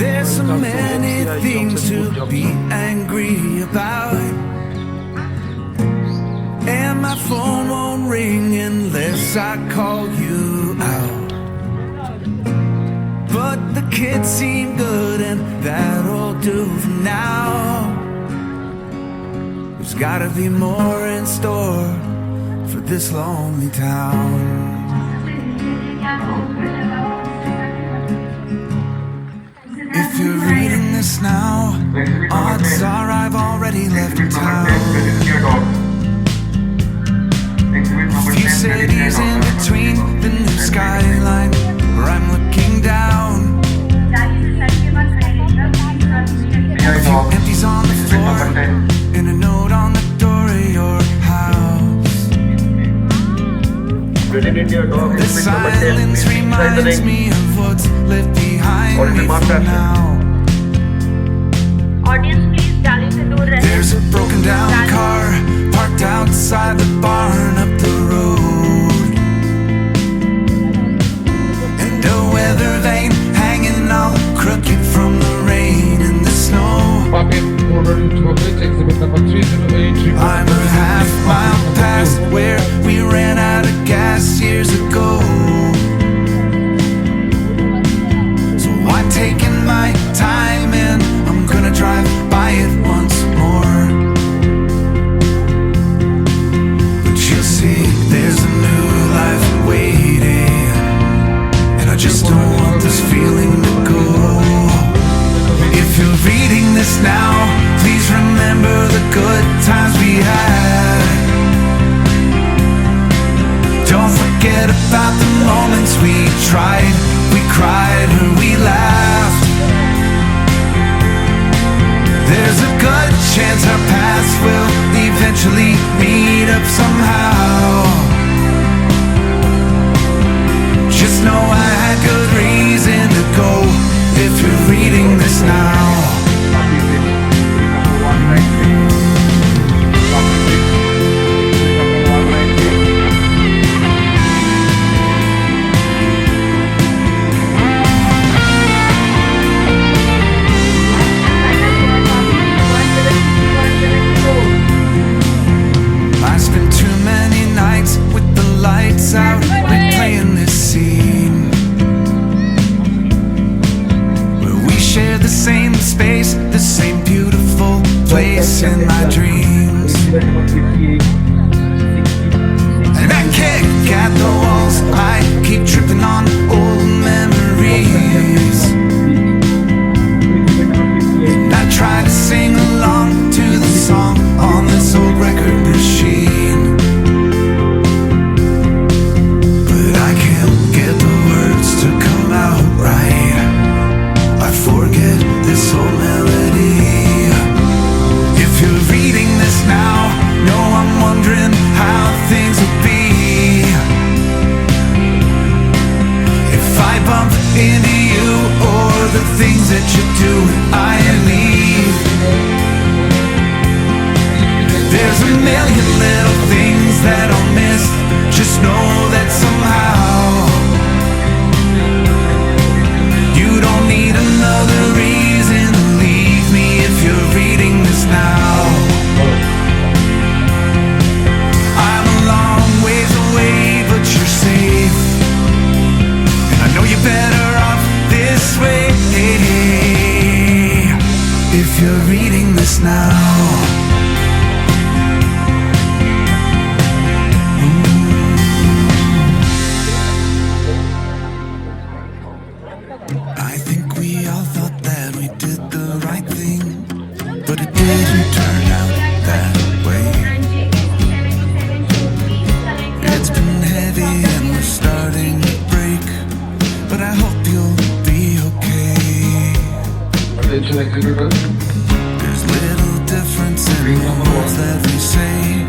There's so many things to be angry about, and my phone won't ring unless I call you out. But the kids seem good and that'll do for now. There's gotta be more in store for this lonely town. If you're reading this now, odds are I've already left town. A few cities in between the new skyline where I'm looking down. A few empties on the floor and a note on the door of your house. The silence reminds me of what's left behind me for now. Audience, please dial into door. There's a broken down car parked outside the barn up the road, and a weather vane hanging all crooked from the rain and the snow. I'm a half mile past where we ran out of gas years ago. So I'm taking my time and I'm gonna drive by it once more. But you'll see there's a new life waiting, and I just don't want this feeling to go. If you're reading this now, please remember the good times we had. Don't forget about the moments we tried, we cried, or we laughed. There's a good chance our paths will eventually meet up somehow. Just know I had good reason to go. If you're reading this now, I spent too many nights with the lights out, replaying this scene where we share the same space, the same beautiful place in my dreams. And I kick at the walls, I keep tripping on old memories, and I try to sing along to the song on this old record machine, but I can't get the words to come out right. I forget this whole melody. If you're reading this now, know I'm wondering how things will be if I bump into you, or the things that you do I leave. There's a million little things that I'll miss. Just know that somehow you don't need another reason to leave me if you're reading this now. I'm a long ways away, but you're safe, and I know you're better off this way. If you're reading this now, I think we all thought that we did the right thing, but it didn't turn out that way. It's been heavy and we're starting to break, but I hope you'll be okay. There's little difference in the words that we say,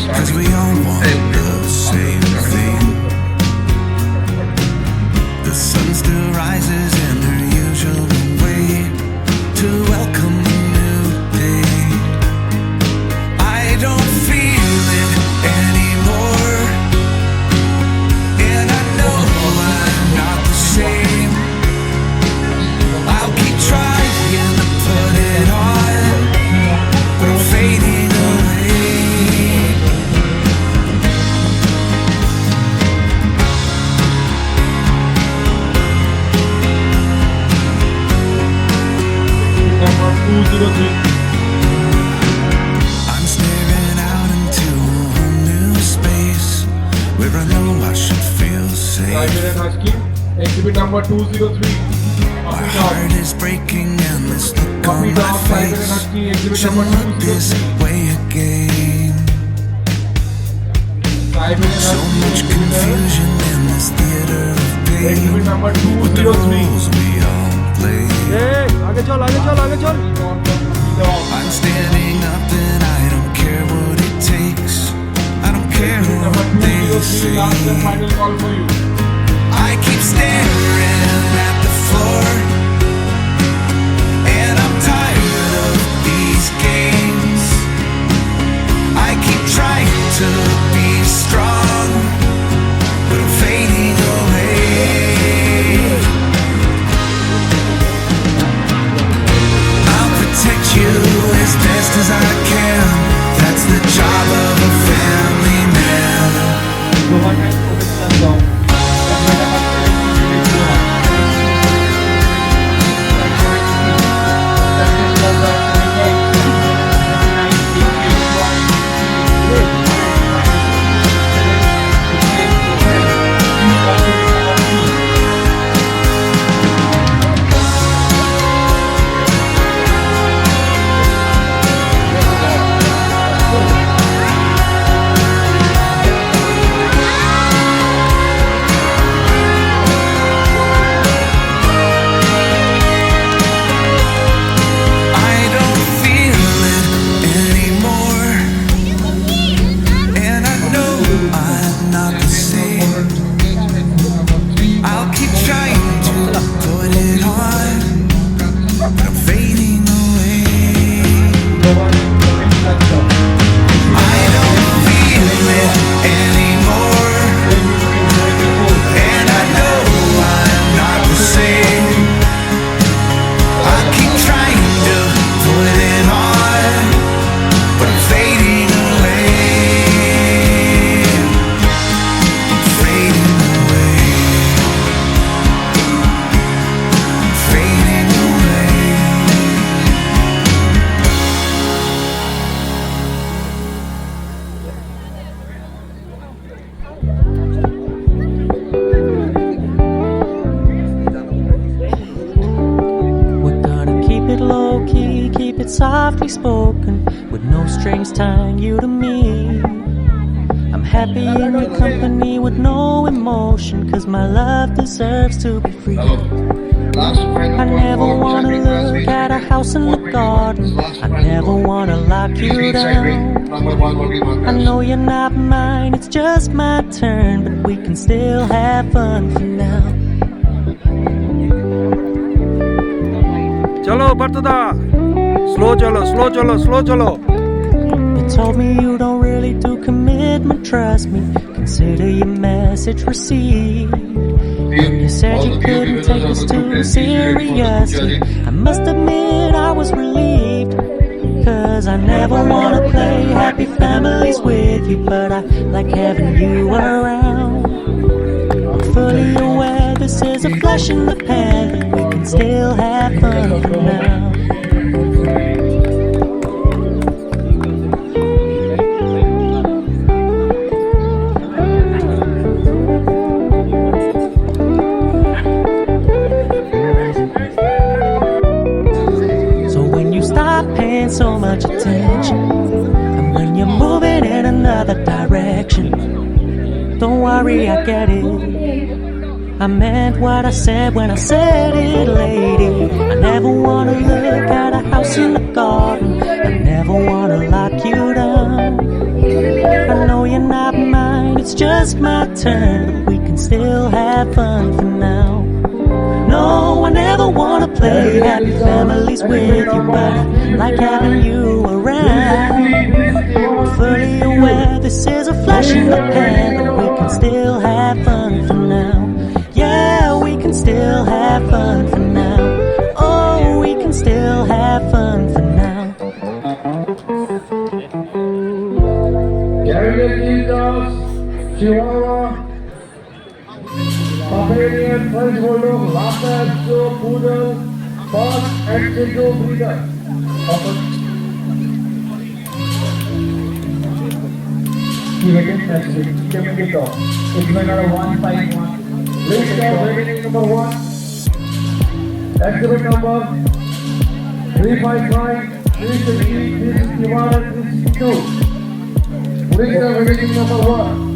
'cause we all want the same thing. The sun still rises in her usual way to welcome the new day. I don't feel it anymore, and I know I'm not the same. I'll keep trying. 203. I'm staring out into a new space where I know I should feel safe. Siberian Husky, exhibit number 203. My heart is breaking and this look Puppy on my dog, Siberian face Husky, exhibit should number look this 203. way again. Siberian So Husky, much confusion in this theater of exhibit pain number with the 203. roles we all play. आगे चल आगे चल आगे चल I'm standing up and I don't care what it takes. I don't care Number what they 203, last and say. final call for you. I keep staring at the floor, and I'm tired of these games. I keep trying to be strong, but I'm fading away. I'll protect you as best as I can. That's the job of a family man. I don't feel it anymore, and I know I'm not the same. I'll keep trying to put it on, but I'm fading away. I don't feel it anymore, and I know I'm not the same. I keep trying to put it on, but I'm fading away. I'm fading away. I'm fading away. We're gonna keep it low key, keep it softly spoken, with no strings tying you to me. I'm happy in your company with no emotion, cause my love deserves to be free. I never wanna look at a house in the garden, I never wanna lock you down. I know you're not mine, it's just my turn, but we can still have fun for now. चलो बर्तदा slow चलो slow चलो slow चलो You told me you don't really do commitment, trust me, consider your message received. When you said you couldn't take this too seriously, I must admit I was relieved. Cause I never wanna play happy families with you, but I like having you around. I'm fully aware this is a flash in the pan, but we can still have fun for now. So when you stop paying so much attention, and when you're moving in another direction, don't worry, I get it. I meant what I said when I said it, lady. I never wanna look at a house in the garden, I never wanna lock you down. I know you're not mine, it's just my turn, but we can still have fun for now. No, I never wanna play happy families with you, but I like having you around. I'm fully aware this is a flash in the pan, but we can still have fun for now. Yeah, we can still have fun for now. Oh, we can still have fun for now. Carolina, Chihuahua, Bavarian, French Bulldog, Lhasa Apso, Poodle, Fox, and Chihuahua breeder. Exhibit 151. Please stop waiting number 1. Exhibit number 355, 360, 361 and 362. Please stop waiting number 1.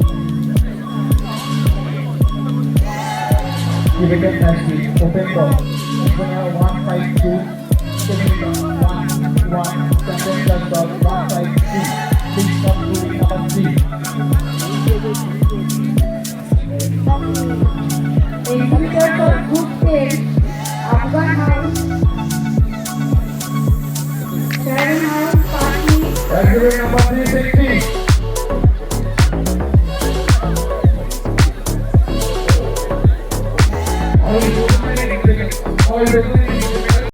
Exhibit next week. Open door. Exhibit number 152. Exhibit 151. Sentence plus dot 153. Please stop to number 3. Exhibitor for good taste, Afghan house, Sharon house, party, Exhibit number 360. All the